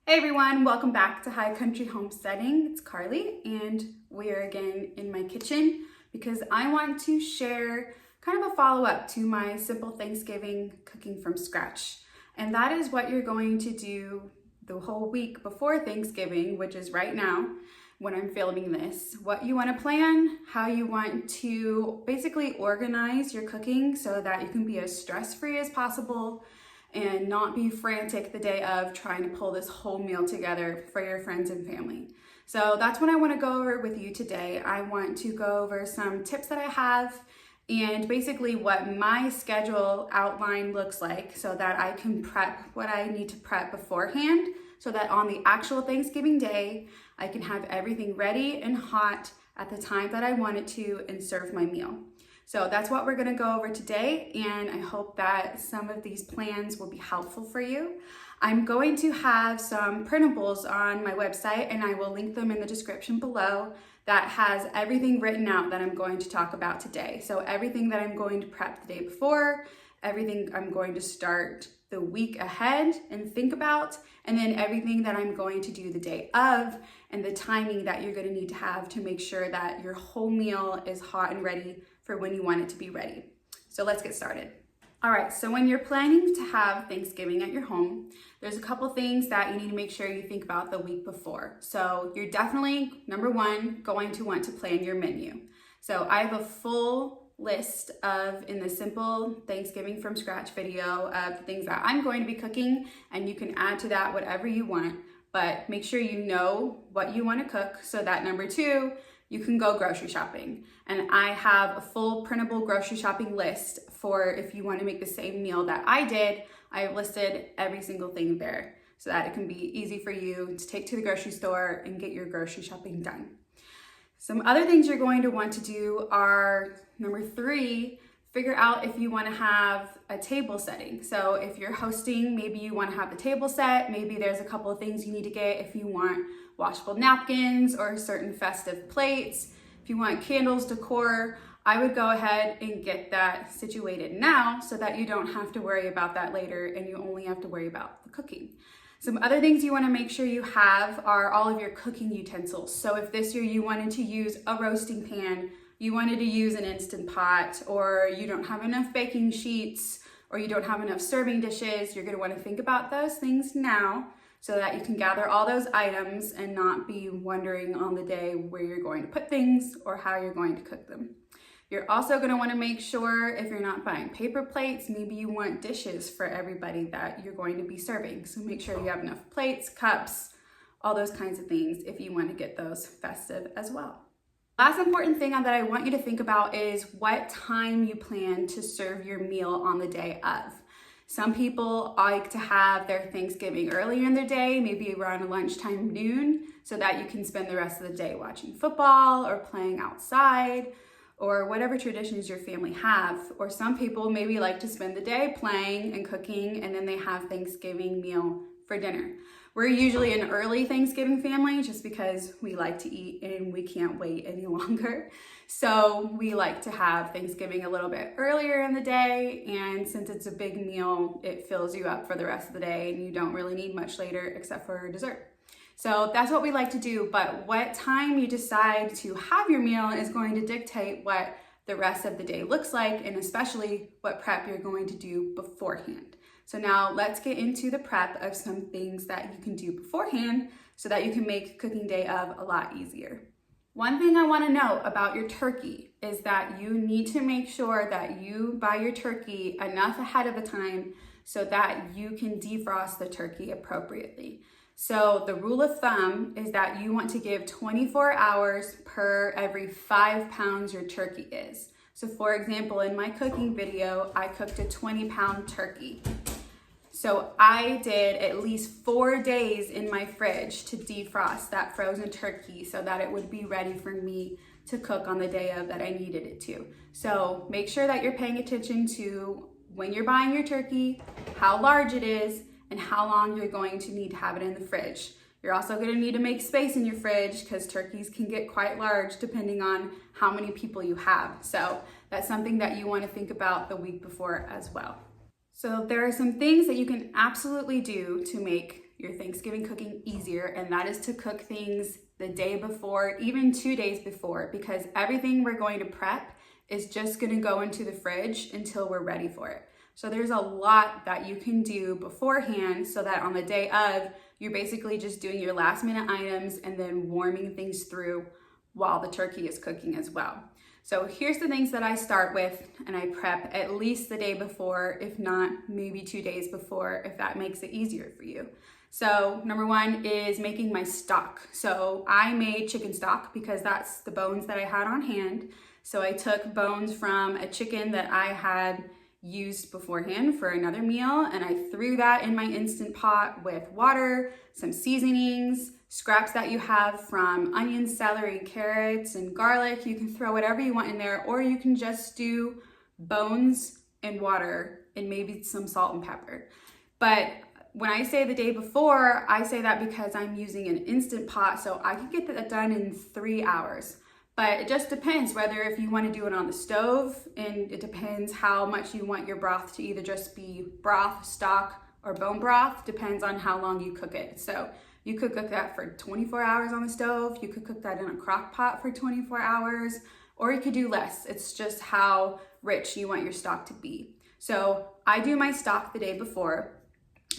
Hey everyone, welcome back to High Country Homesteading. It's Carly and we are again in my kitchen because I want to share kind of a follow-up to my simple Thanksgiving cooking from scratch. And that is what you're going to do the whole week before Thanksgiving, which is right now when I'm filming this. What you want to plan, how you want to basically organize your cooking so that you can be as stress-free as possible and not be frantic the day of trying to pull this whole meal together for your friends and family. So that's what I want to go over with you today. I want to go over some tips that I have and basically what my schedule outline looks like so that I can prep what I need to prep beforehand so that on the actual Thanksgiving day, I can have everything ready and hot at the time that I want it to and serve my meal. So that's what we're gonna go over today, and I hope that some of these plans will be helpful for you. I'm going to have some printables on my website, and I will link them in the description below that has everything written out that I'm going to talk about today. So everything that I'm going to prep the day before, everything I'm going to start the week ahead and think about, and then everything that I'm going to do the day of, and the timing that you're gonna need to have to make sure that your whole meal is hot and ready for when you want it to be ready. So let's get started. All right, so when you're planning to have Thanksgiving at your home, there's a couple things that you need to make sure you think about the week before. So you're definitely, number one, going to want to plan your menu. So I have a full list in the simple Thanksgiving from scratch video of the things that I'm going to be cooking, and you can add to that whatever you want, but make sure you know what you want to cook so that number two, you can go grocery shopping. And I have a full printable grocery shopping list for if you want to make the same meal that I did. I have listed every single thing there so that it can be easy for you to take to the grocery store and get your grocery shopping done. Some other things you're going to want to do are, number three, figure out if you want to have a table setting. So if you're hosting, maybe you want to have the table set. Maybe there's a couple of things you need to get if you want washable napkins or certain festive plates. If you want candles, decor, I would go ahead and get that situated now so that you don't have to worry about that later and you only have to worry about the cooking. Some other things you want to make sure you have are all of your cooking utensils. So if this year you wanted to use a roasting pan, you wanted to use an Instant Pot, or you don't have enough baking sheets, or you don't have enough serving dishes, you're going to want to think about those things now so that you can gather all those items and not be wondering on the day where you're going to put things or how you're going to cook them. You're also going to want to make sure if you're not buying paper plates, maybe you want dishes for everybody that you're going to be serving. So make sure you have enough plates, cups, all those kinds of things if you want to get those festive as well. Last important thing that I want you to think about is what time you plan to serve your meal on the day of. Some people like to have their Thanksgiving earlier in the day, maybe around lunchtime, noon, so that you can spend the rest of the day watching football or playing outside or whatever traditions your family have. Or some people maybe like to spend the day playing and cooking, and then they have Thanksgiving meal for dinner. We're usually an early Thanksgiving family just because we like to eat and we can't wait any longer. So we like to have Thanksgiving a little bit earlier in the day, and since it's a big meal, it fills you up for the rest of the day and you don't really need much later except for dessert. So that's what we like to do, but what time you decide to have your meal is going to dictate what the rest of the day looks like, and especially what prep you're going to do beforehand. So now let's get into the prep of some things that you can do beforehand so that you can make cooking day of a lot easier. One thing I want to note about your turkey is that you need to make sure that you buy your turkey enough ahead of the time so that you can defrost the turkey appropriately. So the rule of thumb is that you want to give 24 hours per every 5 pounds your turkey is. So for example, in my cooking video, I cooked a 20-pound turkey. So I did at least 4 days in my fridge to defrost that frozen turkey so that it would be ready for me to cook on the day of that I needed it to. So make sure that you're paying attention to when you're buying your turkey, how large it is, and how long you're going to need to have it in the fridge. You're also going to need to make space in your fridge because turkeys can get quite large depending on how many people you have. So that's something that you want to think about the week before as well. So there are some things that you can absolutely do to make your Thanksgiving cooking easier, and that is to cook things the day before, even 2 days before, because everything we're going to prep is just gonna go into the fridge until we're ready for it. So there's a lot that you can do beforehand so that on the day of, you're basically just doing your last minute items and then warming things through while the turkey is cooking as well. So here's the things that I start with, and I prep at least the day before, if not maybe 2 days before, if that makes it easier for you. So number one is making my stock. So I made chicken stock because that's the bones that I had on hand. So I took bones from a chicken that I had used beforehand for another meal, and I threw that in my Instant Pot with water, some seasonings, scraps that you have from onions, celery, carrots, and garlic. You can throw whatever you want in there, or you can just do bones and water and maybe some salt and pepper. But when I say the day before, I say that because I'm using an Instant Pot, so I can get that done in 3 hours. But it just depends whether if you want to do it on the stove, and it depends how much you want your broth to either just be broth, stock, or bone broth, depends on how long you cook it. So you could cook that for 24 hours on the stove, you could cook that in a crock pot for 24 hours, or you could do less. It's just how rich you want your stock to be. So I do my stock the day before.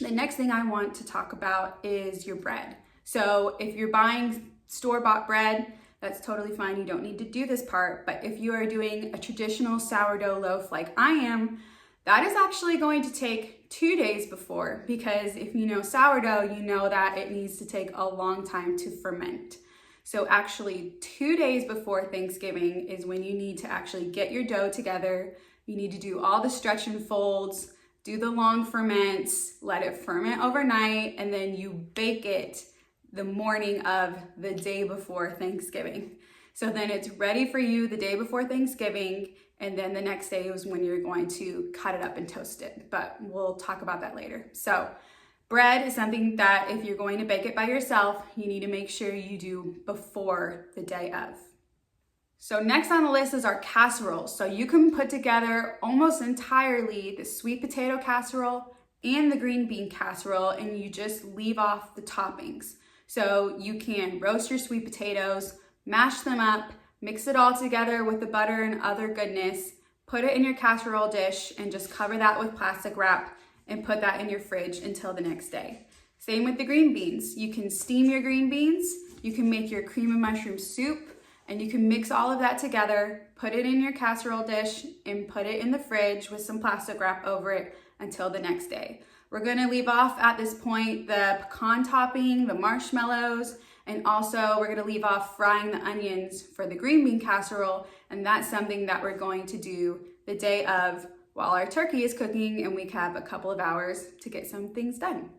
The next thing I want to talk about is your bread. So if you're buying store-bought bread, that's totally fine. You don't need to do this part. But if you are doing a traditional sourdough loaf like I am, that is actually going to take 2 days before, because if you know sourdough, you know that it needs to take a long time to ferment. So actually 2 days before Thanksgiving is when you need to actually get your dough together. You need to do all the stretch and folds, do the long ferments, let it ferment overnight, and then you bake it the morning of the day before Thanksgiving. So then it's ready for you the day before Thanksgiving, and then the next day is when you're going to cut it up and toast it. But we'll talk about that later. So bread is something that if you're going to bake it by yourself, you need to make sure you do before the day of. So next on the list is our casseroles. So you can put together almost entirely the sweet potato casserole and the green bean casserole, and you just leave off the toppings. So you can roast your sweet potatoes, mash them up, mix it all together with the butter and other goodness, put it in your casserole dish, and just cover that with plastic wrap and put that in your fridge until the next day. Same with the green beans. You can steam your green beans, you can make your cream of mushroom soup, and you can mix all of that together, put it in your casserole dish, and put it in the fridge with some plastic wrap over it until the next day. We're gonna leave off at this point the pecan topping, the marshmallows, and also we're gonna leave off frying the onions for the green bean casserole, and that's something that we're going to do the day of while our turkey is cooking, and we have a couple of hours to get some things done.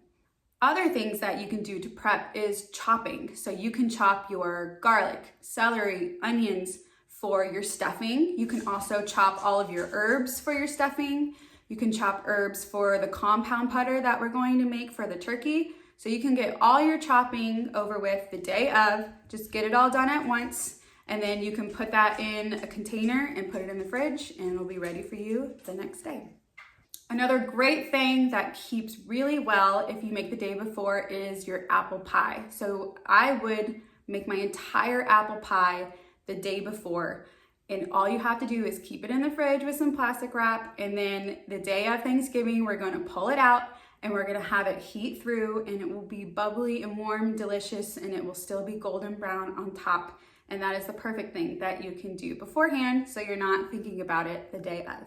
Other things that you can do to prep is chopping. So you can chop your garlic, celery, onions for your stuffing. You can also chop all of your herbs for your stuffing. You can chop herbs for the compound butter that we're going to make for the turkey. So you can get all your chopping over with the day of, just get it all done at once, and then you can put that in a container and put it in the fridge, and it'll be ready for you the next day. Another great thing that keeps really well if you make the day before is your apple pie. So I would make my entire apple pie the day before. And all you have to do is keep it in the fridge with some plastic wrap, and then the day of Thanksgiving, we're gonna pull it out and we're gonna have it heat through, and it will be bubbly and warm, delicious, and it will still be golden brown on top. And that is the perfect thing that you can do beforehand, so you're not thinking about it the day of.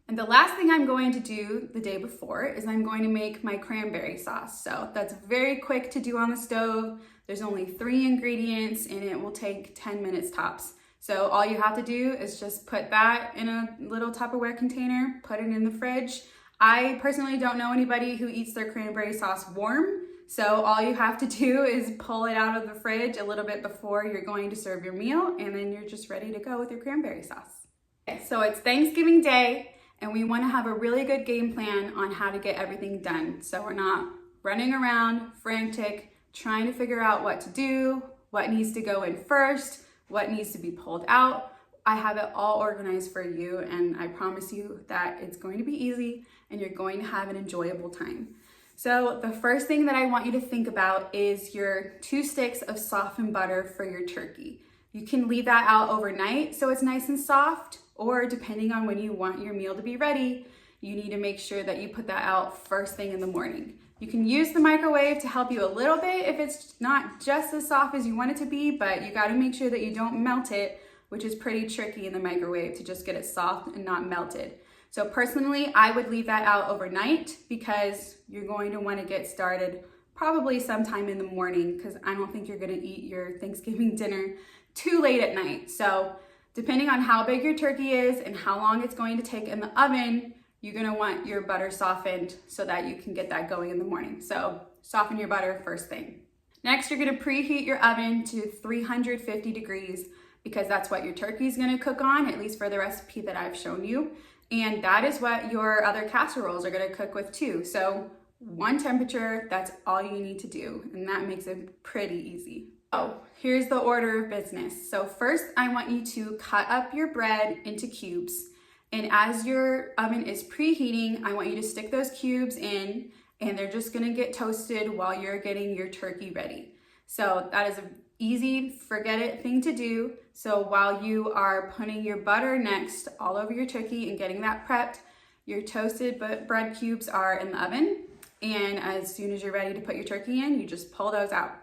And the last thing I'm going to do the day before is I'm going to make my cranberry sauce. So that's very quick to do on the stove. There's only 3 ingredients, and it will take 10 minutes tops. So all you have to do is just put that in a little Tupperware container, put it in the fridge. I personally don't know anybody who eats their cranberry sauce warm. So all you have to do is pull it out of the fridge a little bit before you're going to serve your meal, and then you're just ready to go with your cranberry sauce. Okay, so it's Thanksgiving Day, and we want to have a really good game plan on how to get everything done. So we're not running around frantic, trying to figure out what to do, what needs to go in first, what needs to be pulled out. I have it all organized for you, and I promise you that it's going to be easy and you're going to have an enjoyable time. So the first thing that I want you to think about is your 2 sticks of softened butter for your turkey. You can leave that out overnight so it's nice and soft, or depending on when you want your meal to be ready, you need to make sure that you put that out first thing in the morning. You can use the microwave to help you a little bit if it's not just as soft as you want it to be, but you gotta make sure that you don't melt it, which is pretty tricky in the microwave to just get it soft and not melted. So personally, I would leave that out overnight because you're going to want to get started probably sometime in the morning, because I don't think you're going to eat your Thanksgiving dinner too late at night. So depending on how big your turkey is and how long it's going to take in the oven, you're going to want your butter softened so that you can get that going in the morning. So soften your butter first thing. Next, you're going to preheat your oven to 350 degrees because that's what your turkey is going to cook on, at least for the recipe that I've shown you. And that is what your other casseroles are going to cook with too. So one temperature, that's all you need to do. And that makes it pretty easy. Oh, here's the order of business. So first, I want you to cut up your bread into cubes. And as your oven is preheating, I want you to stick those cubes in, and they're just gonna get toasted while you're getting your turkey ready. So that is an easy, forget it thing to do. So while you are putting your butter next all over your turkey and getting that prepped, your toasted bread cubes are in the oven. And as soon as you're ready to put your turkey in, you just pull those out.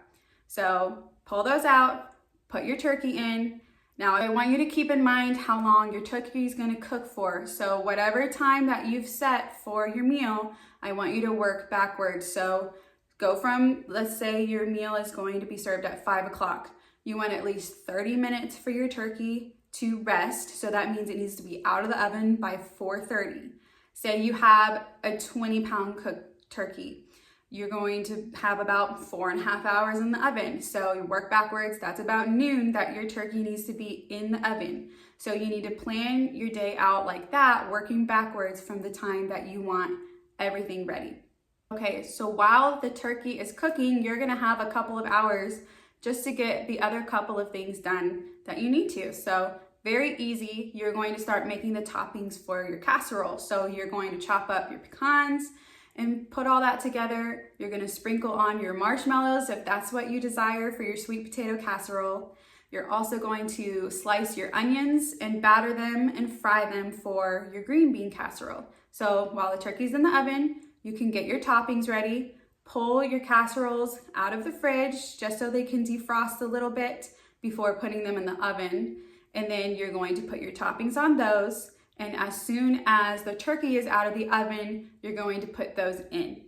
So pull those out, put your turkey in. Now I want you to keep in mind how long your turkey is going to cook for. So whatever time that you've set for your meal, I want you to work backwards. So go from, let's say your meal is going to be served at 5 o'clock. You want at least 30 minutes for your turkey to rest. So that means it needs to be out of the oven by 4:30. Say you have a 20-pound cooked turkey. You're going to have about 4.5 hours in the oven. So you work backwards, that's about noon that your turkey needs to be in the oven. So you need to plan your day out like that, working backwards from the time that you want everything ready. Okay, so while the turkey is cooking, you're gonna have a couple of hours just to get the other couple of things done that you need to. So very easy, you're going to start making the toppings for your casserole. So you're going to chop up your pecans and put all that together. You're gonna sprinkle on your marshmallows if that's what you desire for your sweet potato casserole. You're also going to slice your onions and batter them and fry them for your green bean casserole. So while the turkey's in the oven, you can get your toppings ready, pull your casseroles out of the fridge just so they can defrost a little bit before putting them in the oven. And then you're going to put your toppings on those. And as soon as the turkey is out of the oven, you're going to put those in.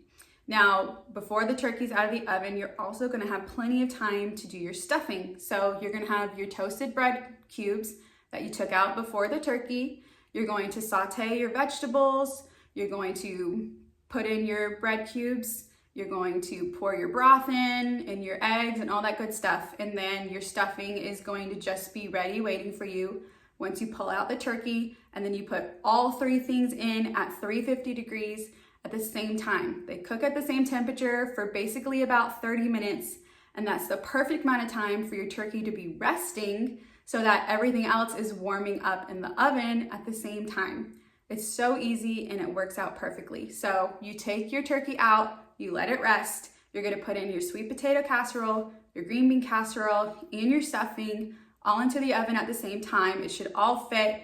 Now, before the turkey's out of the oven, you're also gonna have plenty of time to do your stuffing. So you're gonna have your toasted bread cubes that you took out before the turkey. You're going to saute your vegetables. You're going to put in your bread cubes. You're going to pour your broth in and your eggs and all that good stuff. And then your stuffing is going to just be ready, waiting for you once you pull out the turkey. And then you put all 3 things in at 350 degrees at the same time. They cook at the same temperature for basically about 30 minutes. And that's the perfect amount of time for your turkey to be resting so that everything else is warming up in the oven at the same time. It's so easy and it works out perfectly. So you take your turkey out, you let it rest. You're gonna put in your sweet potato casserole, your green bean casserole, and your stuffing all into the oven at the same time. It should all fit.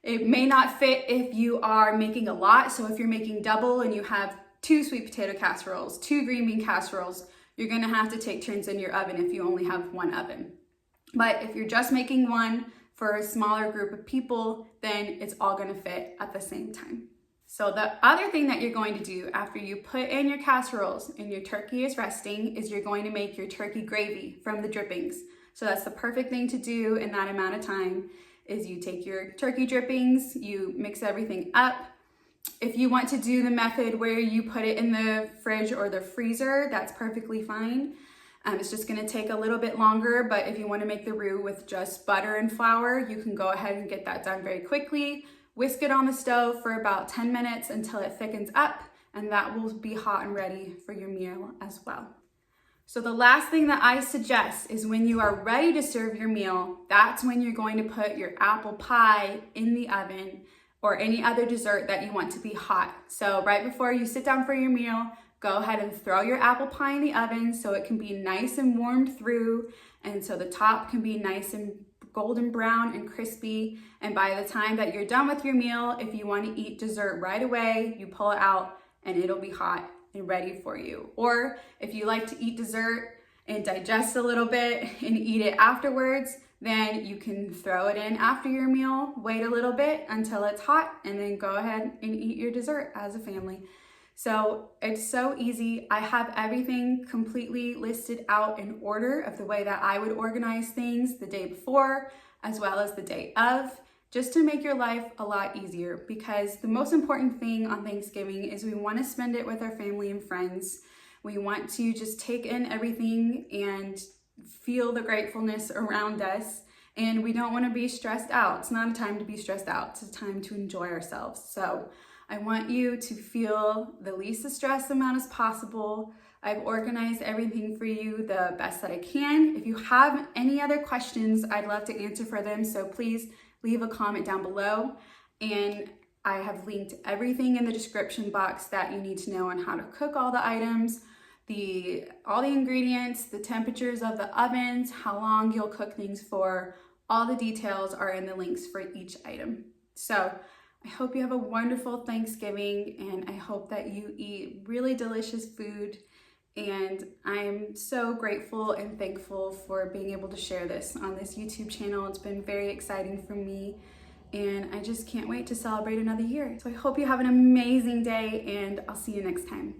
It may not fit if you are making a lot. So if you're making double and you have 2 sweet potato casseroles, 2 green bean casseroles, you're gonna have to take turns in your oven if you only have 1 oven. But if you're just making one for a smaller group of people, then it's all gonna fit at the same time. So the other thing that you're going to do after you put in your casseroles and your turkey is resting is you're going to make your turkey gravy from the drippings. So that's the perfect thing to do in that amount of time is you take your turkey drippings, you mix everything up. If you want to do the method where you put it in the fridge or the freezer, that's perfectly fine. It's just gonna take a little bit longer, but if you wanna make the roux with just butter and flour, you can go ahead and get that done very quickly. Whisk it on the stove for about 10 minutes until it thickens up, and that will be hot and ready for your meal as well. So the last thing that I suggest is when you are ready to serve your meal, that's when you're going to put your apple pie in the oven or any other dessert that you want to be hot. So right before you sit down for your meal, go ahead and throw your apple pie in the oven so it can be nice and warmed through, and so the top can be nice and golden brown and crispy. And by the time that you're done with your meal, if you want to eat dessert right away, you pull it out and it'll be hot and ready for you. Or if you like to eat dessert and digest a little bit and eat it afterwards, then you can throw it in after your meal, wait a little bit until it's hot, and then go ahead and eat your dessert as a family. So it's so easy. I have everything completely listed out in order of the way that I would organize things the day before as well as the day of, just to make your life a lot easier, because the most important thing on Thanksgiving is we want to spend it with our family and friends. We want to just take in everything and feel the gratefulness around us, and we don't want to be stressed out. It's not a time to be stressed out. It's a time to enjoy ourselves. So I want you to feel the least stress amount as possible. I've organized everything for you the best that I can. If you have any other questions, I'd love to answer for them. So please leave a comment down below. And I have linked everything in the description box that you need to know on how to cook all the items, all the ingredients, the temperatures of the ovens, how long you'll cook things for. All the details are in the links for each item. So I hope you have a wonderful Thanksgiving, and I hope that you eat really delicious food. And I'm so grateful and thankful for being able to share this on this YouTube channel. It's been very exciting for me, and I just can't wait to celebrate another year. So I hope you have an amazing day, and I'll see you next time.